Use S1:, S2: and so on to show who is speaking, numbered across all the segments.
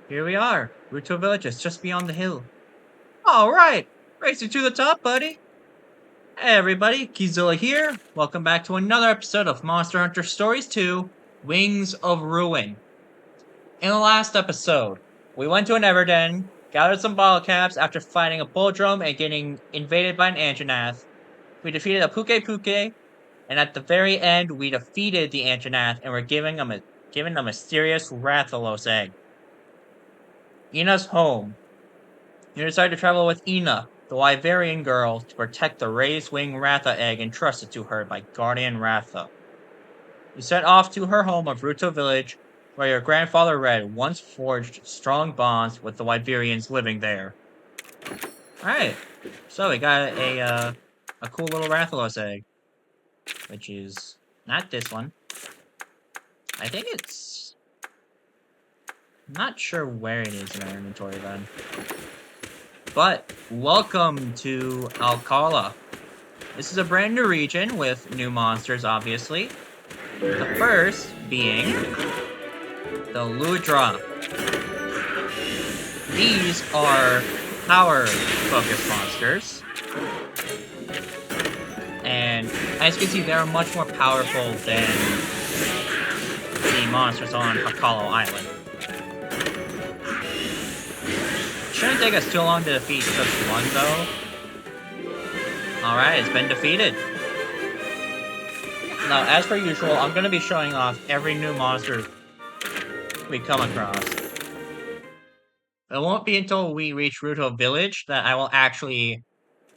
S1: Here we are. Rutoh Village is just beyond the hill. Alright! Racing to the top, buddy! Hey everybody, Qzilla here. Welcome back to another episode of Monster Hunter Stories 2, Wings of Ruin. In the last episode, we went to an Everden, gathered some bottle caps after fighting a Poldrum and getting invaded by an Anjanath. We defeated a Puke, and at the very end, we defeated the Anjanath and were given a mysterious Rathalos egg. Ina's home. You decide to travel with Ina, the Wyverian girl, to protect the raised wing Ratha egg entrusted to her by Guardian Ratha. You set off to her home of Rutoh Village, where your grandfather Red once forged strong bonds with the Wyverians living there. Alright, so we got a cool little Rathalos egg, which is not this one. I think it's... not sure where it is in our inventory then. But, welcome to Alcala. This is a brand new region with new monsters, obviously. The first being the Ludra. These are power-focused monsters. And, as you can see, they are much more powerful than the monsters on Alcala Island. Shouldn't take us too long to defeat just one, though. Alright, it's been defeated. Now, as per usual, I'm going to be showing off every new monster we come across. It won't be until we reach Rutoh Village that I will actually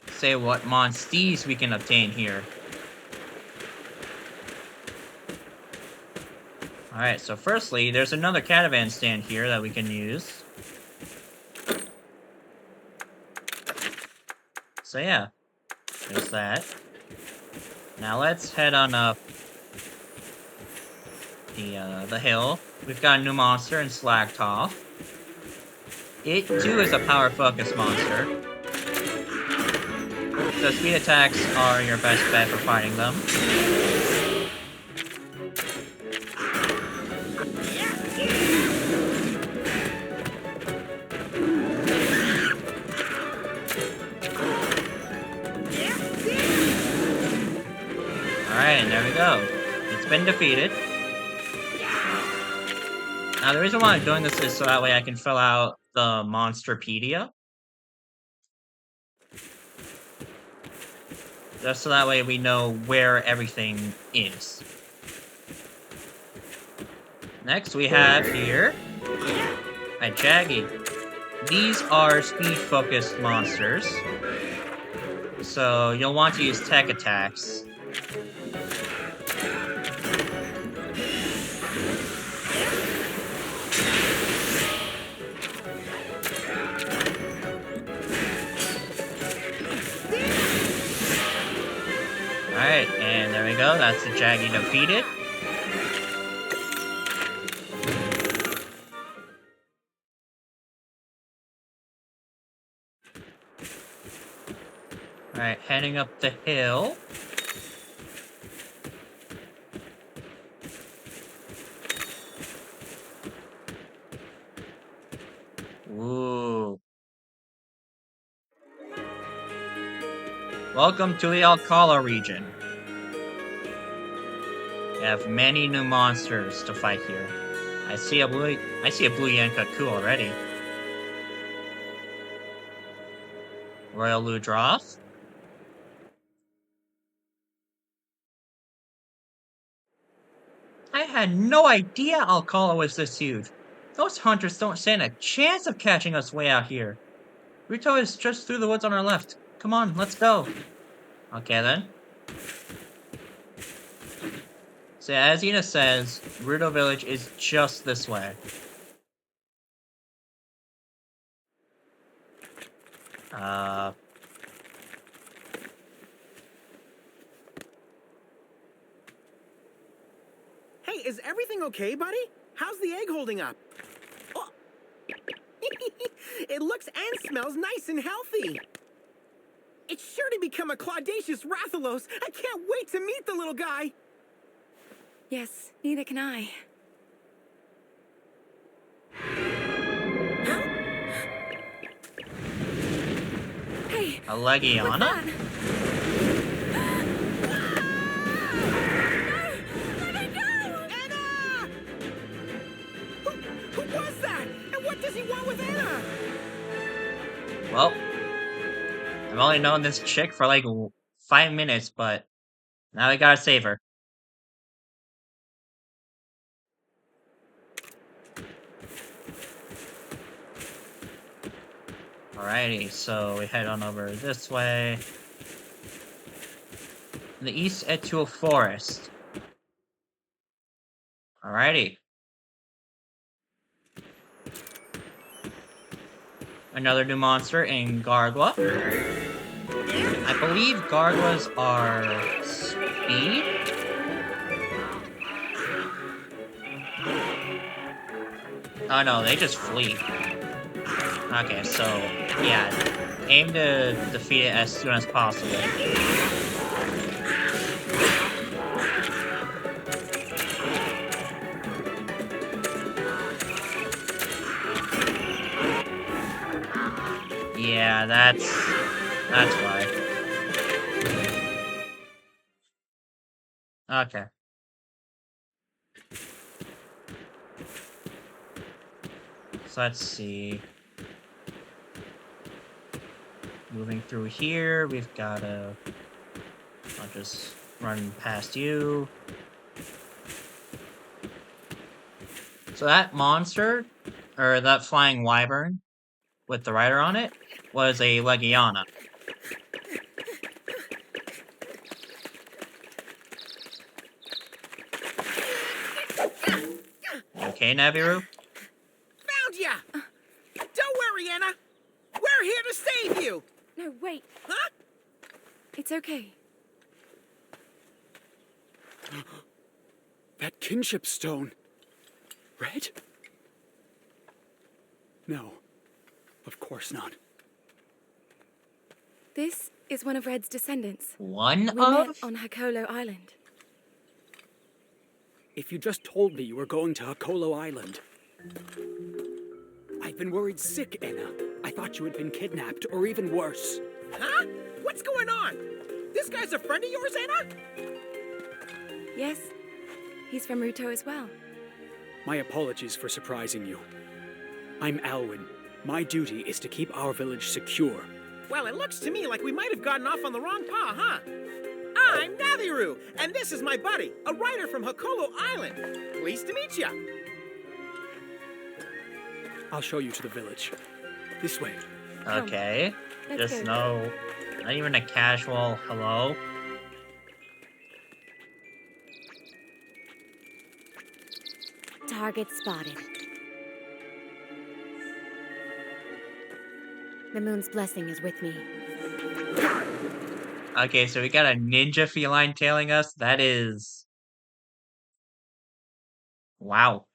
S1: say what monsties we can obtain here. Alright, so firstly, there's another caravan stand here that we can use. So yeah, there's that. Now let's head on up the hill. We've got a new monster in Slagtoff. It too is a power focus monster. So speed attacks are your best bet for fighting them. Alright, and there we go. It's been defeated. Now, the reason why I'm doing this is so that way I can fill out the Monsterpedia. Just so that way we know where everything is. Next, we have here a Jaggy. These are speed-focused monsters. So, you'll want to use tech attacks. Alright, and there we go, that's the Jaggy defeated. Alright, heading up the hill. Ooh. Welcome to the Alcala region. We have many new monsters to fight here. I see a blue Yankaku already. Royal Ludroth. I had no idea Alcala was this huge. Those hunters don't stand a chance of catching us way out here. Rutoh is just through the woods on our left. Come on, let's go. Okay then. So as Ina says, Rutoh Village is just this way.
S2: Hey, is everything okay, buddy? How's the egg holding up? Oh. It looks and smells nice and healthy. It's sure to become a claudacious Rathalos. I can't wait to meet the little guy.
S3: Yes, neither can I.
S1: A Legiana?
S2: Anna! Who was that? And what does he want with Anna?
S1: Well, I've only known this chick for like 5 minutes, but now we gotta save her. Alrighty, so we head on over this way. In the East Etulle Forest. Alrighty. Another new monster in Gargwa. I believe Gargwas are speed? Oh no, they just flee. Okay, so yeah, aim to defeat it as soon as possible. Yeah, that's why. Okay. So let's see. Moving through here, we've got a... I'll just run past you. So that monster, or that flying wyvern with the rider on it, was a Legiana. Okay, Naviru?
S2: Found ya! Don't worry, Anna. We're here to save you.
S3: No, wait.
S2: Huh?
S3: It's okay.
S4: That kinship stone. Red? No, of course not.
S3: This is one of Red's descendants.
S1: One
S3: We met
S1: of?
S3: on Hakolo Island.
S4: If you just told me you were going to Hakolo Island. I've been worried sick, Anna. I thought you had been kidnapped, or even worse.
S2: Huh? What's going on? This guy's a friend of yours, Anna?
S3: Yes, he's from Rutoh as well.
S4: My apologies for surprising you. I'm Alwin. My duty is to keep our village secure.
S2: Well, it looks to me like we might have gotten off on the wrong paw, huh? I'm Naviru, and this is my buddy, a writer from Hakolo Island. Pleased to meet ya.
S4: I'll show you to the village. This way.
S1: Okay.
S3: Let's
S1: Just
S3: go.
S1: not even a casual hello.
S5: Target spotted. The moon's blessing is with me.
S1: Okay, so we got a ninja feline tailing us. That is... Wow.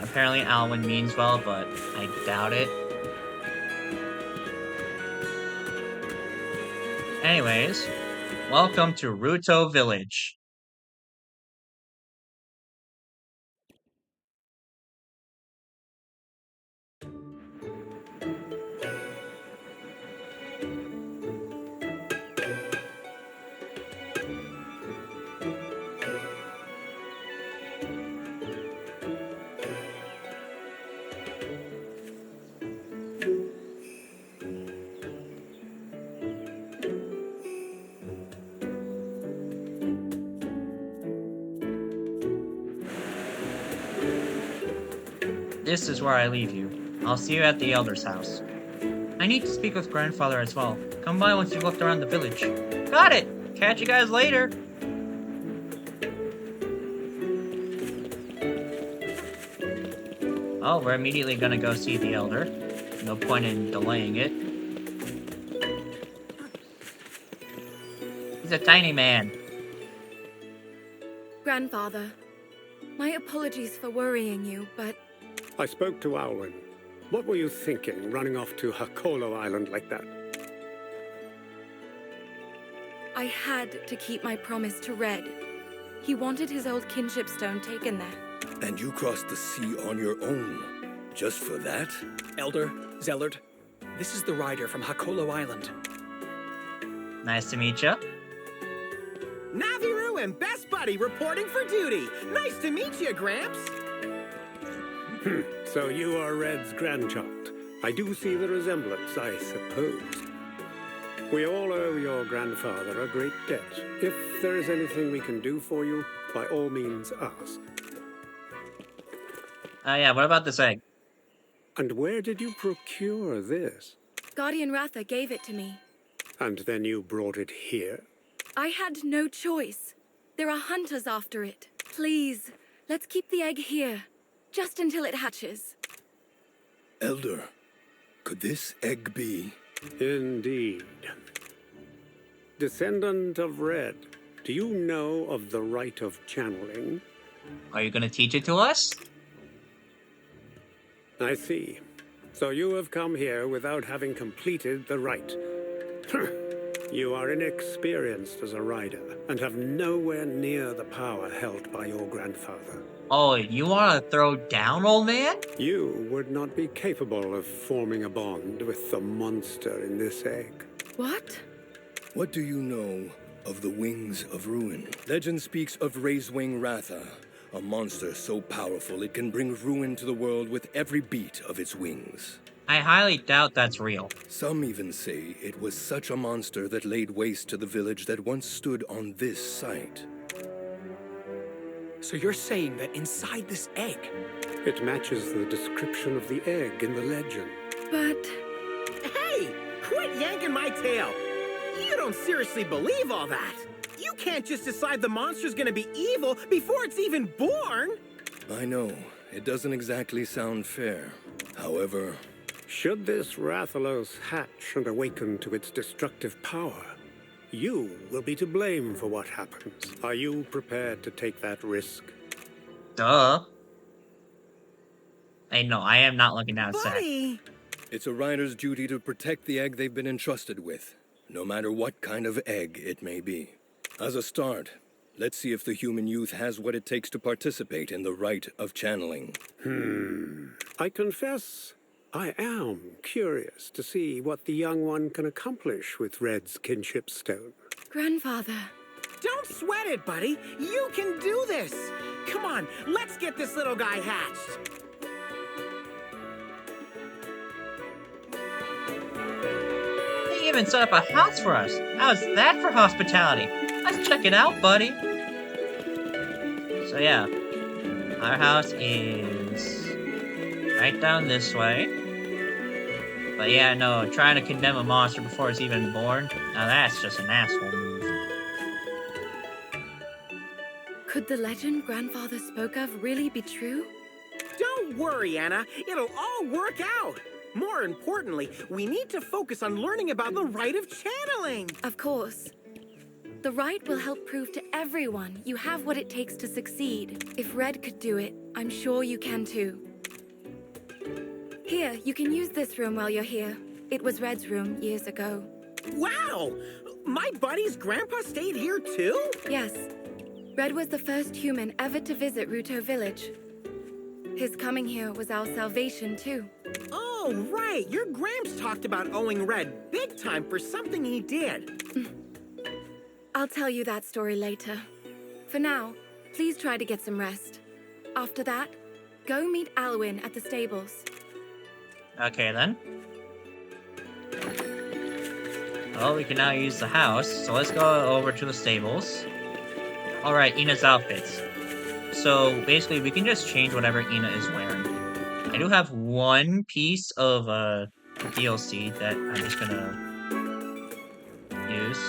S1: Apparently Alwin means well, but I doubt it. Anyways, welcome to Rutoh Village. This is where I leave you. I'll see you at the Elder's house. I need to speak with Grandfather as well. Come by once you've looked around the village. Got it! Catch you guys later! Oh, we're immediately gonna go see the Elder. No point in delaying it. He's a tiny man.
S3: Grandfather, my apologies for worrying you, but
S6: I spoke to Alwin. What were you thinking, running off to Hakolo Island like that?
S3: I had to keep my promise to Red. He wanted his old kinship stone taken there.
S7: And you crossed the sea on your own. Just for that?
S4: Elder, Zellert, this is the rider from Hakolo Island.
S1: Nice to meet you.
S2: Naviru and Best Buddy reporting for duty. Nice to meet you, Gramps.
S6: So you are Red's grandchild. I do see the resemblance, I suppose. We all owe your grandfather a great debt. If there is anything we can do for you, by all means ask.
S1: Yeah, what about this egg?
S6: And where did you procure this?
S3: Guardian Ratha gave it to me.
S6: And then you brought it here?
S3: I had no choice. There are hunters after it. Please, let's keep the egg here. Just until it hatches.
S7: Elder, could this egg be?
S6: Indeed. Descendant of Red, do you know of the rite of channeling?
S1: Are you gonna teach it to us?
S6: I see. So you have come here without having completed the rite. You are inexperienced as a rider, and have nowhere near the power held by your grandfather.
S1: Oh, you wanna throw down, old man?
S6: You would not be capable of forming a bond with the monster in this egg.
S3: What?
S7: What do you know of the Wings of Ruin? Legend speaks of Raisewing Ratha, a monster so powerful it can bring ruin to the world with every beat of its wings.
S1: I highly doubt that's real.
S7: Some even say it was such a monster that laid waste to the village that once stood on this site.
S4: So you're saying that inside this egg...
S6: It matches the description of the egg in the legend.
S3: But...
S2: Hey, quit yanking my tail. You don't seriously believe all that. You can't just decide the monster's gonna be evil before it's even born.
S7: I know, it doesn't exactly sound fair. However...
S6: Should this Rathalos hatch and awaken to its destructive power, you will be to blame for what happens. Are you prepared to take that risk?
S1: Duh. Hey, no, I am not looking down sack.
S2: Buddy!
S7: It's a rider's duty to protect the egg they've been entrusted with, no matter what kind of egg it may be. As a start, let's see if the human youth has what it takes to participate in the rite of channeling.
S6: I confess, I am curious to see what the young one can accomplish with Red's kinship stone.
S3: Grandfather...
S2: Don't sweat it, buddy. You can do this. Come on, let's get this little guy hatched.
S1: They even set up a house for us. How's that for hospitality? Let's check it out, buddy. So yeah, our house is right down this way. But yeah, no, trying to condemn a monster before it's even born, now that's just an asshole move.
S3: Could the legend Grandfather spoke of really be true?
S2: Don't worry, Anna. It'll all work out. More importantly, we need to focus on learning about the rite of channeling.
S3: Of course. The rite will help prove to everyone you have what it takes to succeed. If Red could do it, I'm sure you can too. Here, you can use this room while you're here. It was Red's room years ago.
S2: Wow! My buddy's grandpa stayed here too?
S3: Yes. Red was the first human ever to visit Rutoh Village. His coming here was our salvation too.
S2: Oh, right. Your Gramps talked about owing Red big time for something he did.
S3: I'll tell you that story later. For now, please try to get some rest. After that, go meet Alwin at the stables.
S1: Okay then. Well, we can now use the house, so let's go over to the stables. Alright, Ina's outfits. So basically, we can just change whatever Ina is wearing. I do have one piece of DLC that I'm just gonna use.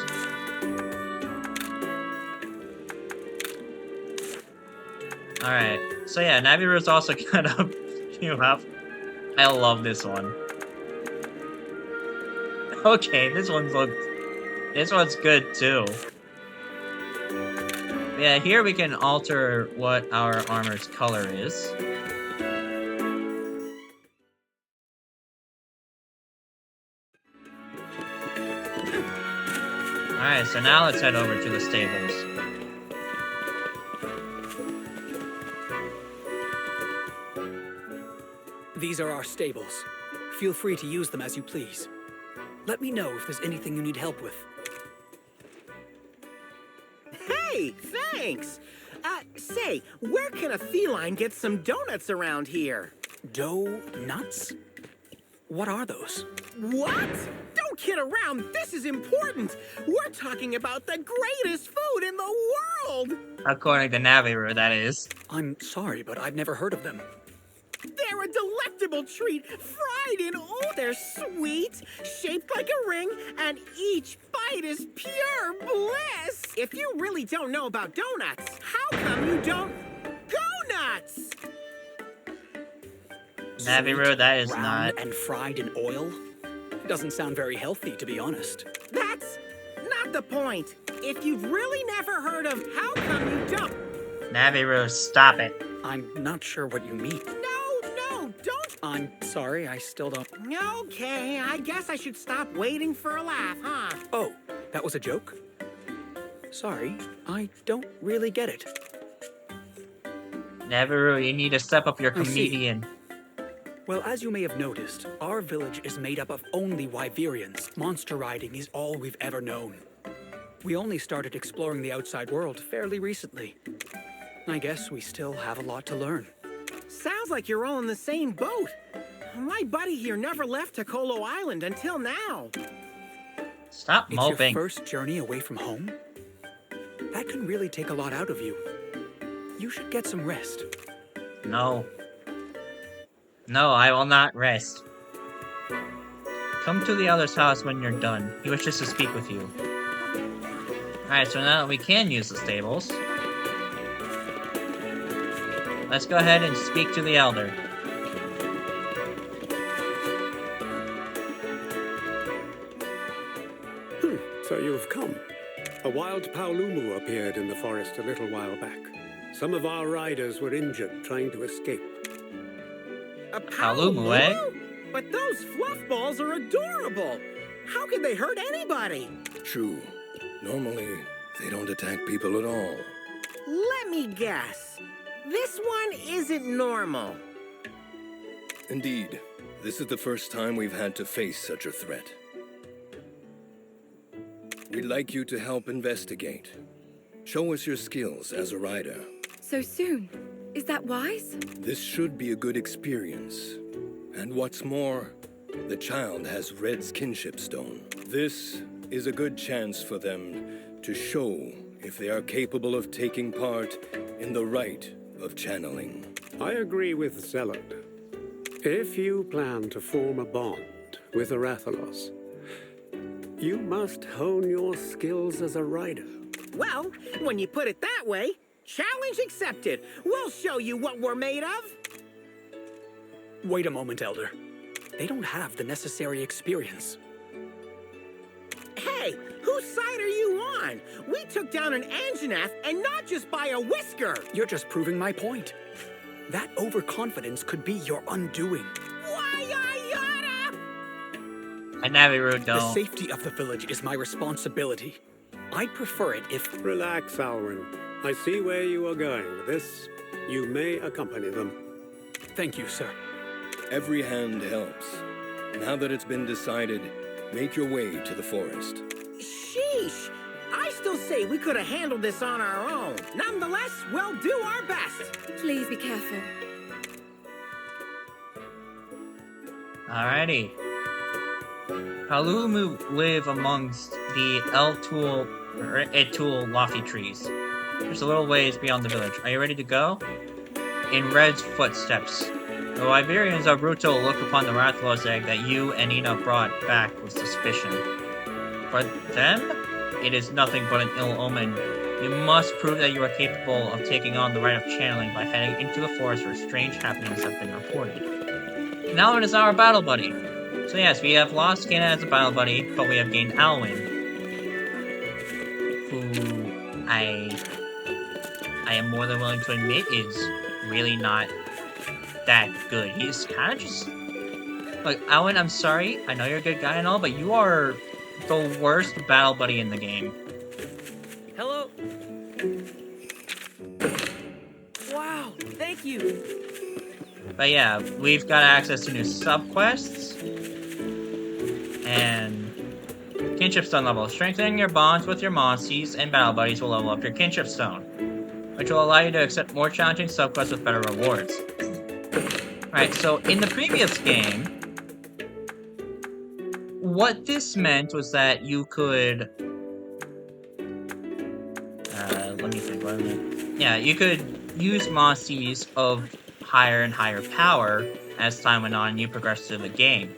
S1: Alright, so yeah, Naviru's also kind of cute up. I love this one. Okay, this one's good too. Yeah, here we can alter what our armor's color is. Alright, so now let's head over to the stables.
S4: These These are our stables. Feel free to use them as you please. Let me know if there's anything you need help with.
S2: Hey, thanks! Say, where can a feline get some donuts around here?
S4: Nuts? What are those?
S2: What? Don't kid around, this is important! We're talking about the greatest food in the world!
S1: According to Naviru, that is.
S4: I'm sorry, but I've never heard of them.
S2: They're a delectable treat, fried in they're sweet, shaped like a ring, and each bite is pure bliss! If you really don't know about donuts, how come you don't go nuts?
S1: Naviru, that is
S4: Round
S1: not.
S4: and fried in oil? Doesn't sound very healthy, to be honest.
S2: That's not the point. If you've really never heard of how come you don't...
S1: Naviru, stop it.
S4: I'm not sure what you mean.
S2: No, don't...
S4: I'm sorry, I still don't...
S2: Okay, I guess I should stop waiting for a laugh, huh?
S4: Oh, that was a joke? Sorry, I don't really get it.
S1: Naviru, you need to step up your
S4: I see.
S1: comedian.
S4: Well, as you may have noticed, our village is made up of only Wyverians. Monster riding is all we've ever known. We only started exploring the outside world fairly recently. I guess we still have a lot to learn.
S2: Sounds like you're all in the same boat. My buddy here never left Tokolo Island until now.
S1: Stop
S4: It's
S1: moping.
S4: your first journey away from home? That can really take a lot out of you. You should get some rest.
S1: No. No, I will not rest. Come to the other's house when you're done. He wishes to speak with you. Alright, so now that we can use the stables, let's go ahead and speak to the elder.
S6: So you've come. A wild Paolumu appeared in the forest a little while back. Some of our riders were injured trying to escape.
S2: A
S1: Paolumu, eh?
S2: But those fluff balls are adorable. How could they hurt anybody?
S7: True. Normally, they don't attack people at all.
S2: Let me guess. This one isn't normal.
S7: Indeed, this is the first time we've had to face such a threat. We'd like you to help investigate. Show us your skills as a rider.
S3: So soon? Is that wise?
S7: This should be a good experience. And what's more, the child has Red's kinship stone. This is a good chance for them to show if they are capable of taking part in the rite of channeling.
S6: I agree with Zealot. If you plan to form a bond with Arathalos, you must hone your skills as a rider.
S2: Well, when you put it that way, challenge accepted. We'll show you what we're made of.
S4: Wait a moment, Elder. They don't have the necessary experience.
S2: Hey, whose side are you on? We took down an Anjanath and not just by a whisker.
S4: You're just proving my point. That overconfidence could be your undoing.
S1: And Naviru,
S4: The
S1: don't.
S4: safety of the village is my responsibility. I'd prefer it if...
S6: Relax, Alwin. I see where you are going with this. You may accompany them.
S4: Thank you, sir.
S7: Every hand helps. Now that it's been decided, make your way to the forest.
S2: Sheesh. I still say we could have handled this on our own. Nonetheless, we'll do our best.
S3: Please be careful.
S1: Alrighty. Paolumu live amongst the Etulle Lofty Trees. There's a little ways beyond the village. Are you ready to go? In Red's footsteps. The Wyverians of Rutoh look upon the Rathalos egg that you and Ina brought back with suspicion. For them, it is nothing but an ill omen. You must prove that you are capable of taking on the rite of channeling by heading into the forest where strange happenings have been reported. Now it is our battle buddy. So yes, we have lost Kena as a battle buddy, but we have gained Alwin, who I am more than willing to admit is really not that good. He's kind of just... Like, Alwin, I'm sorry, I know you're a good guy and all, but you are the worst battle buddy in the game.
S8: Hello. Wow, thank you.
S1: But yeah, we've got access to new subquests. And kinship stone level. Strengthening your bonds with your monsties and battle buddies will level up your kinship stone, which will allow you to accept more challenging subquests with better rewards. Alright, so in the previous game, what this meant was that you could... let me think, yeah, you could use monsties of higher and higher power as time went on and you progress through the game.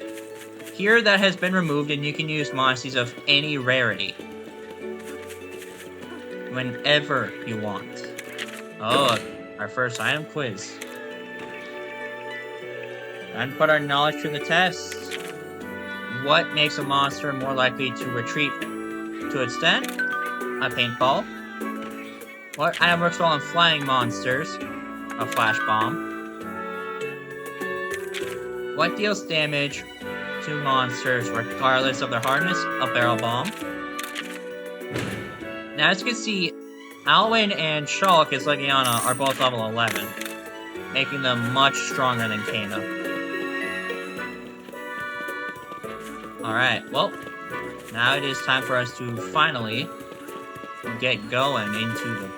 S1: Here, that has been removed, and you can use monsties of any rarity. Whenever you want. Oh, our first item quiz. Time to put our knowledge to the test. What makes a monster more likely to retreat to its den? A paintball. What item works well on flying monsters? A flash bomb. What deals damage to monsters regardless of their hardness? A barrel bomb. Now, as you can see, Alwin and Shulk is Legiana are both level 11, making them much stronger than Kana. Alright, well, now it is time for us to finally get going into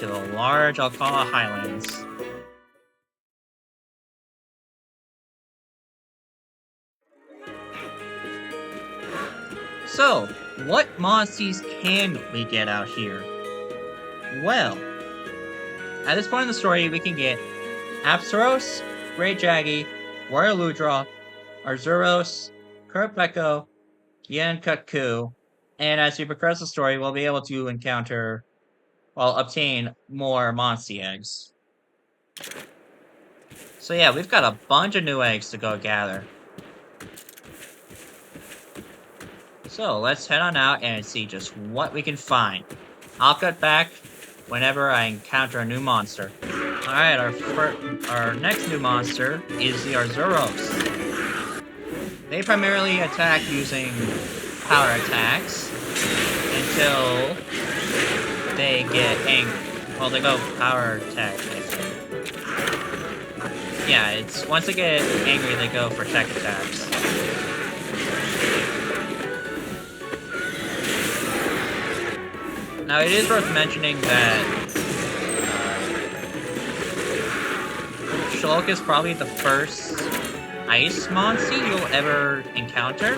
S1: the large Alcala Highlands. So, what monsties can we get out here? Well, at this point in the story, we can get Apsaros, Great Jaggy, Warrior Ludra, Arzuros, Kurpeko, Yankutku, and as we progress the story, we'll be able to obtain more monstie eggs. So yeah, we've got a bunch of new eggs to go gather. So let's head on out and see just what we can find. I'll cut back whenever I encounter a new monster. Alright, our next new monster is the Arzuros. They primarily attack using power attacks until they get angry. Well, they go power attack, basically. Yeah, it's once they get angry, they go for tech attacks. Now, it is worth mentioning that Shulk is probably the first ice monstie you'll ever encounter.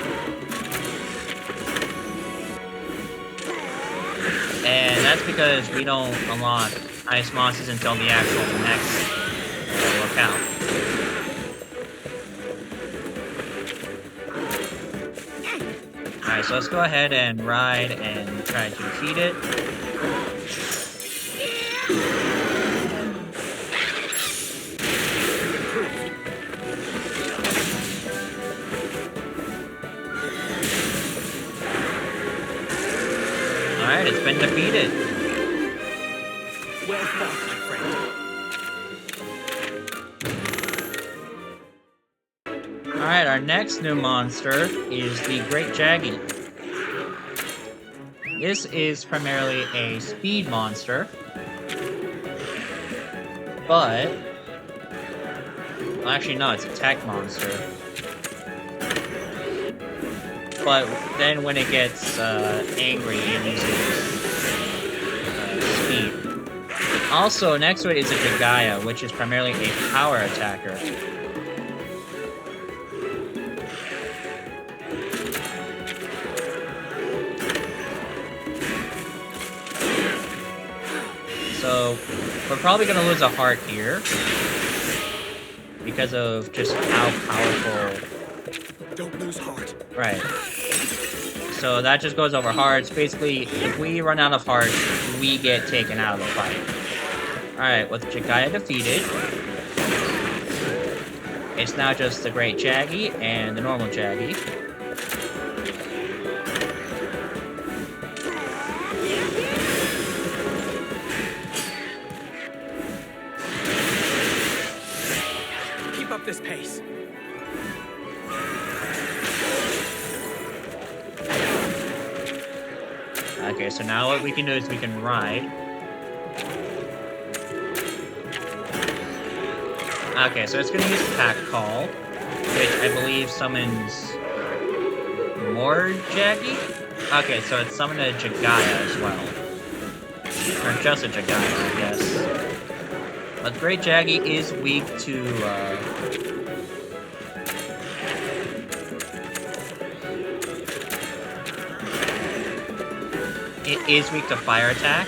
S1: And that's because we don't unlock ice monsters until the actual next locale. Alright, so let's go ahead and ride and try to defeat it. Alright, it's been defeated.
S4: Well fought, my friend.
S1: Alright, our next new monster is the Great Jaggy. This is primarily a speed monster, but... well, actually, no, it's a tech monster. But then when it gets angry, it uses speed. Also, next to it is a Jagaya, which is primarily a power attacker. So, we're probably going to lose a heart here because of just how powerful...
S4: Don't lose heart.
S1: Right. So that just goes over hearts. Basically, if we run out of hearts, we get taken out of the fight. Alright, with Jagaya defeated, it's now just the Great Jaggy and the normal Jaggy.
S4: Keep up this pace.
S1: Okay, so now what we can do is we can ride. Okay, so it's gonna use Pack Call, which I believe summons more Jaggy? Okay, so it summoned a Jagaya as well. Or just a Jagaya, I guess. But Great Jaggy is weak to, it is weak to fire attack.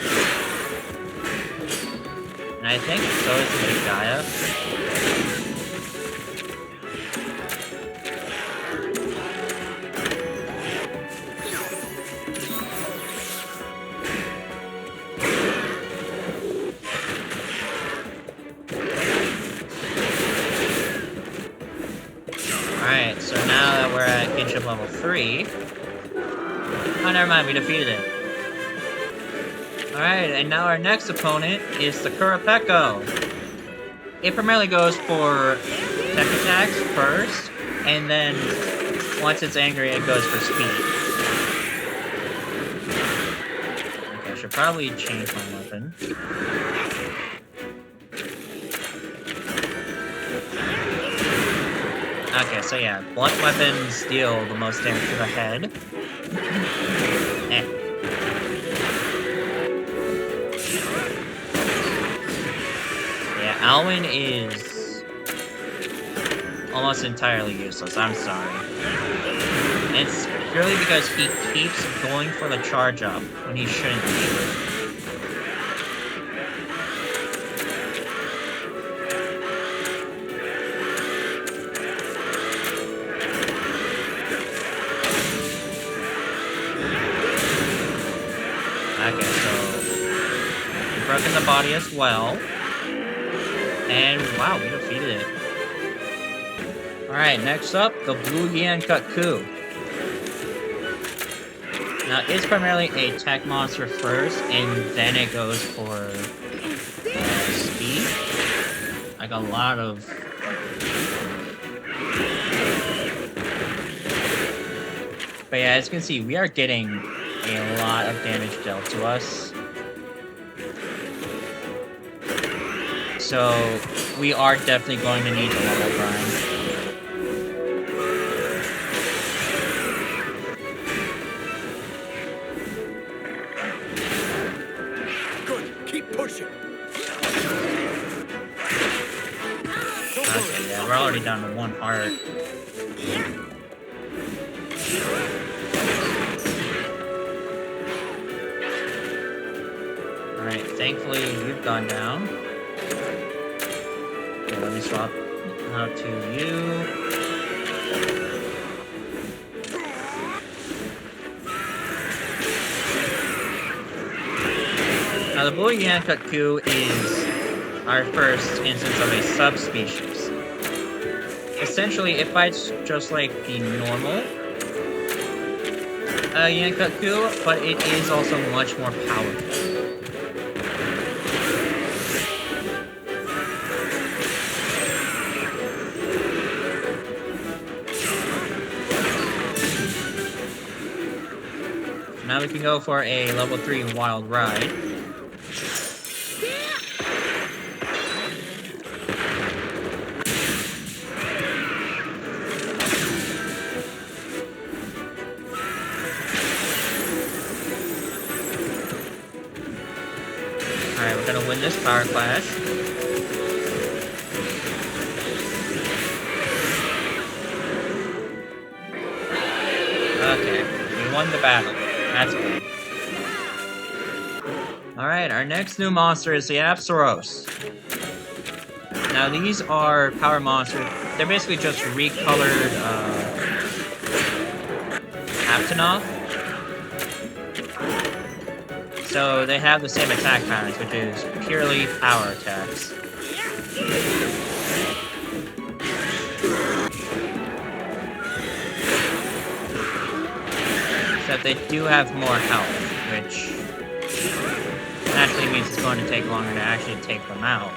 S1: And I think so is the Jagaya. Alright, so now that we're at kinship level 3... Oh, never mind, we defeated it. Alright, and now our next opponent is the Kurapeko. It primarily goes for tech attacks first, and then once it's angry, it goes for speed. Okay, I should probably change my weapon. Okay, so yeah, blunt weapons deal the most damage to the head. Yeah, Alwin is almost entirely useless, I'm sorry. And it's purely because he keeps going for the charge up when he shouldn't be. Okay, so we've broken the body as well. And wow, we defeated it. Alright, next up, the Blue Yan Kutku. Now, it's primarily a tech monster first, and then it goes for speed. Like a lot of... But yeah, as you can see, we are getting a lot of damage dealt to us. So, we are definitely going to need the level grind.
S6: Good, keep pushing.
S1: Okay, yeah, we're already down to 1 heart. Alright, thankfully you've gone down. Okay, let me swap out to you. Now the Blue Yan Kutku is our first instance of a subspecies. Essentially, it fights just like the normal Yan Kutku, but it is also much more powerful. Now we can go for a level 3 wild ride. Alright, we're gonna win this power clash. Okay, we won the battle. That's good. Alright, our next new monster is the Apsaros. Now these are power monsters. They're basically just recolored Aptonoth. So they have the same attack patterns, which is purely power attacks. Except they do have more health, which naturally means it's going to take longer to actually take them out.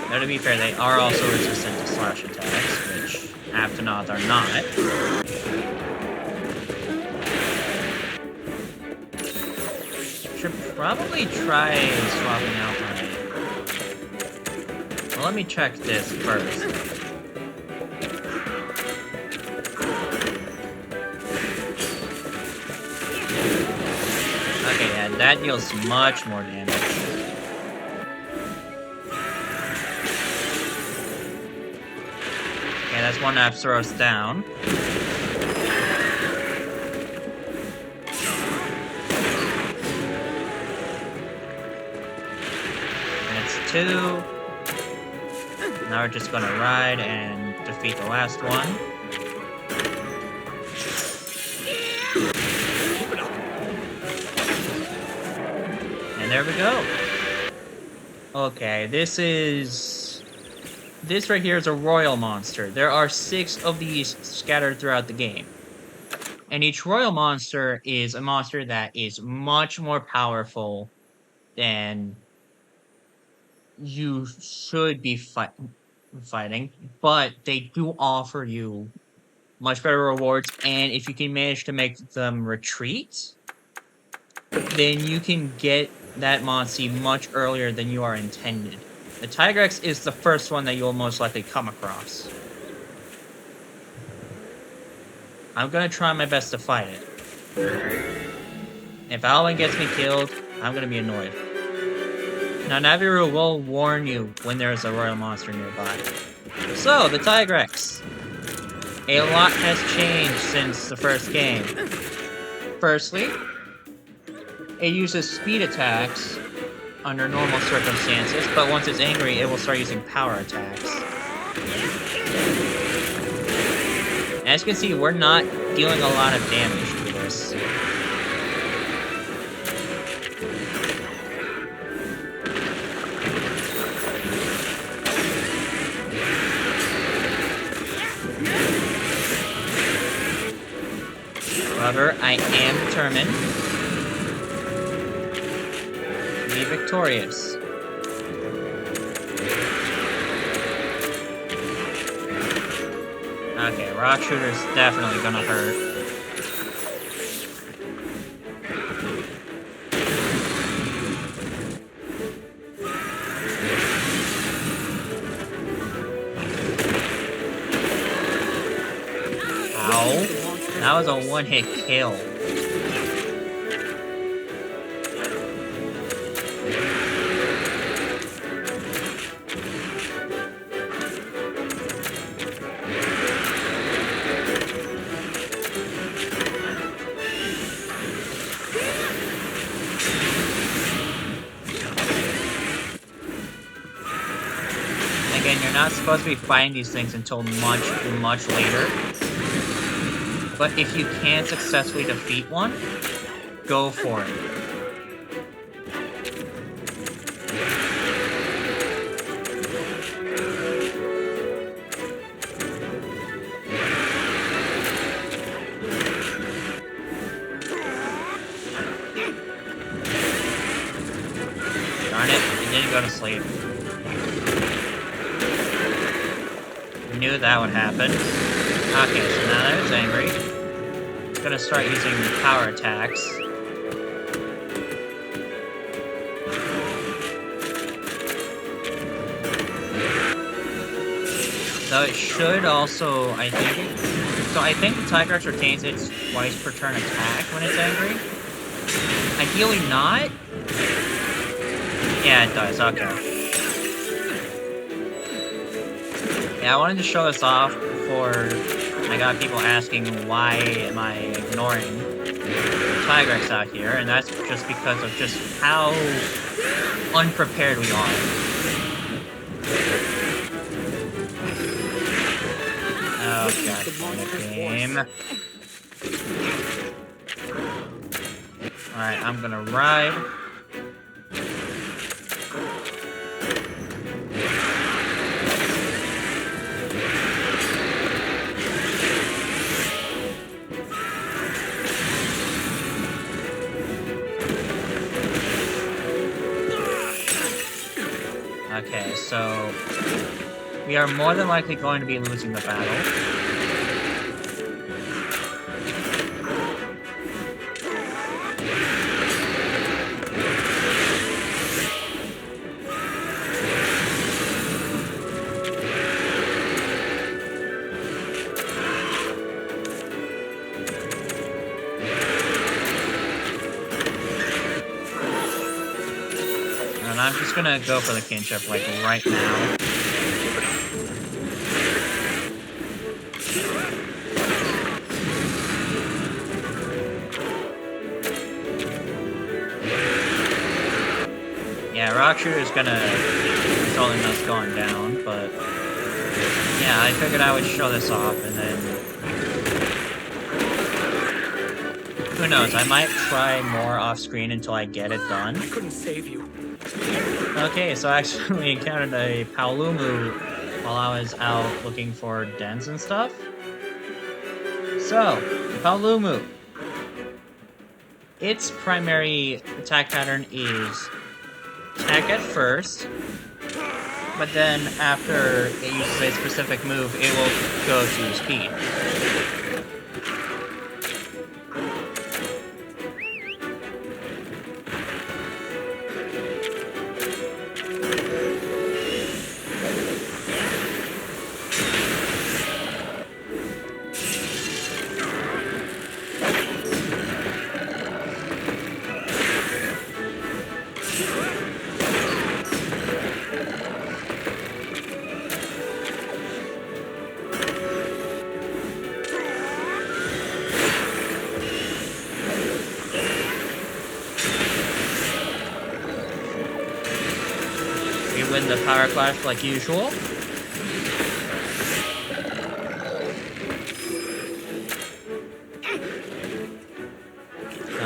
S1: Though to be fair, they are also resistant to slash attacks, which Aptonoth are not. Should probably try swapping out my... Well, let me check this first. Okay, yeah, that deals much more damage. Okay, that's one Absaros down. Two. Now we're just gonna ride and defeat the last one. And there we go. Okay, this right here is a Royal Monster. There are 6 of these scattered throughout the game. And each Royal Monster is a monster that is much more powerful than you should be fighting, but they do offer you much better rewards, and if you can manage to make them retreat, then you can get that monstie much earlier than you are intended. The Tigrex is the first one that you'll most likely come across. I'm gonna try my best to fight it. If Alwin gets me killed, I'm gonna be annoyed. Now, Naviru will warn you when there's a Royal Monster nearby. So, the Tigrex. A lot has changed since the first game. Firstly, it uses speed attacks under normal circumstances, but once it's angry, it will start using power attacks. As you can see, we're not dealing a lot of damage to this. However, I am determined to be victorious. Okay, Rock Shooter's definitely gonna hurt. Ow. That was a one-hit kill. Again, you're not supposed to be fighting these things until much, much later. But if you can successfully defeat one, go for it. Darn it, it didn't go to sleep. Knew that would happen. Okay, so now that it's angry, it's gonna start using power attacks. So it should also, I think the Tigrex retains its twice per turn attack when it's angry. Ideally not. Yeah, it does, okay. Yeah, I wanted to show this off before I got people asking why am I ignoring Tigrex out here, and that's just because of just how unprepared we are. Oh god, game. Alright, I'm gonna ride. Okay, so we are more than likely going to be losing the battle. I'm just gonna go for the kinship, like, right now. Yeah, Rock Shooter's gonna totally us going down, but yeah, I figured I would show this off, and then who knows, I might try more off-screen until I get it done.
S4: I couldn't save you.
S1: Okay, so I actually encountered a Paolumu while I was out looking for dens and stuff. So, Paolumu. Its primary attack pattern is attack at first, but then after it uses a specific move, it will go to speed. Win the power clash like usual.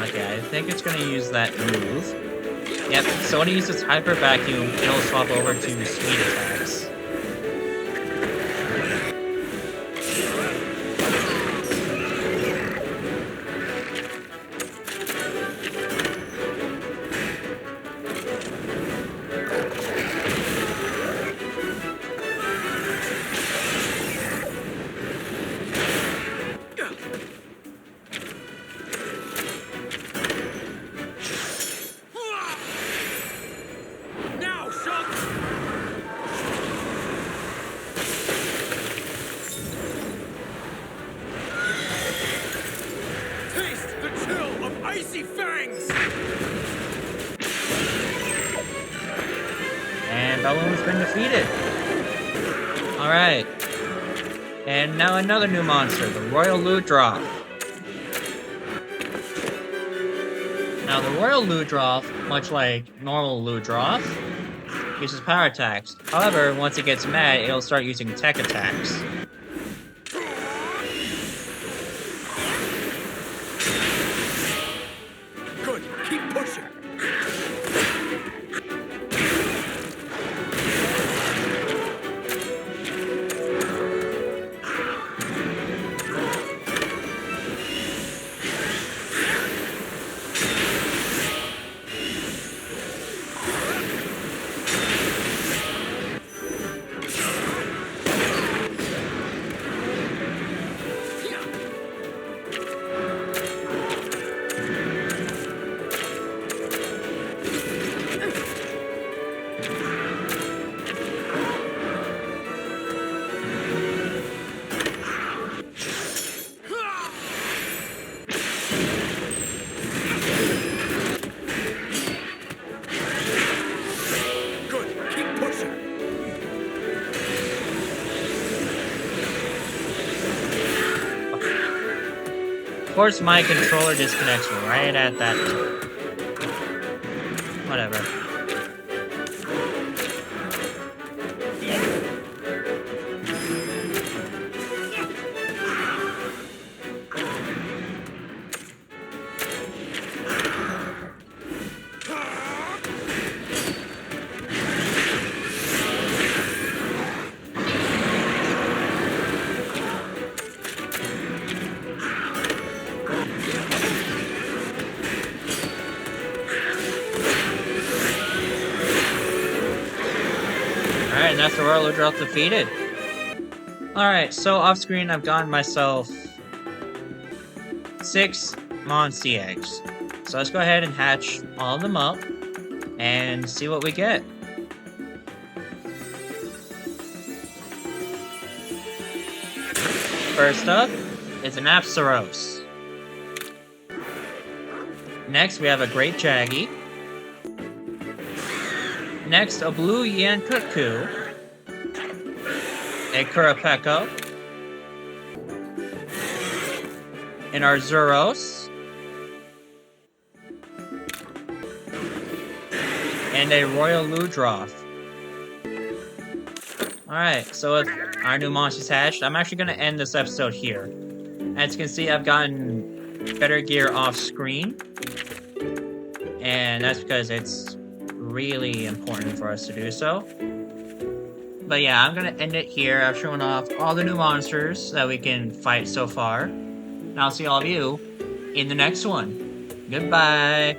S1: Okay, I think it's gonna use that move. Yep, so when it uses Hyper Vacuum, it'll swap over to speed attacks. And Paolumu's been defeated. Alright. And now another new monster, the Royal Ludroth. Now the Royal Ludroth, much like normal Ludroth, uses power attacks. However, once it gets mad, it'll start using tech attacks.
S4: Good, keep pushing.
S1: Of course, my controller disconnects right at that time. Whatever. Alright, and that's the Royal Ludroth defeated. Alright, so off screen I've gotten myself 6 Monstie eggs. So let's go ahead and hatch all of them up and see what we get. First up is an Apsaros. Next we have a Great Jaggy. Next, a blue Yan Cuckoo, a Kurapeko, an Arzuros, and a Royal Ludroth. Alright, so with our new monsters hatched, I'm actually going to end this episode here. As you can see, I've gotten better gear off screen. And that's because it's really important for us to do so. But yeah, I'm going to end it here. I've shown off all the new monsters that we can fight so far. And I'll see all of you in the next one. Goodbye.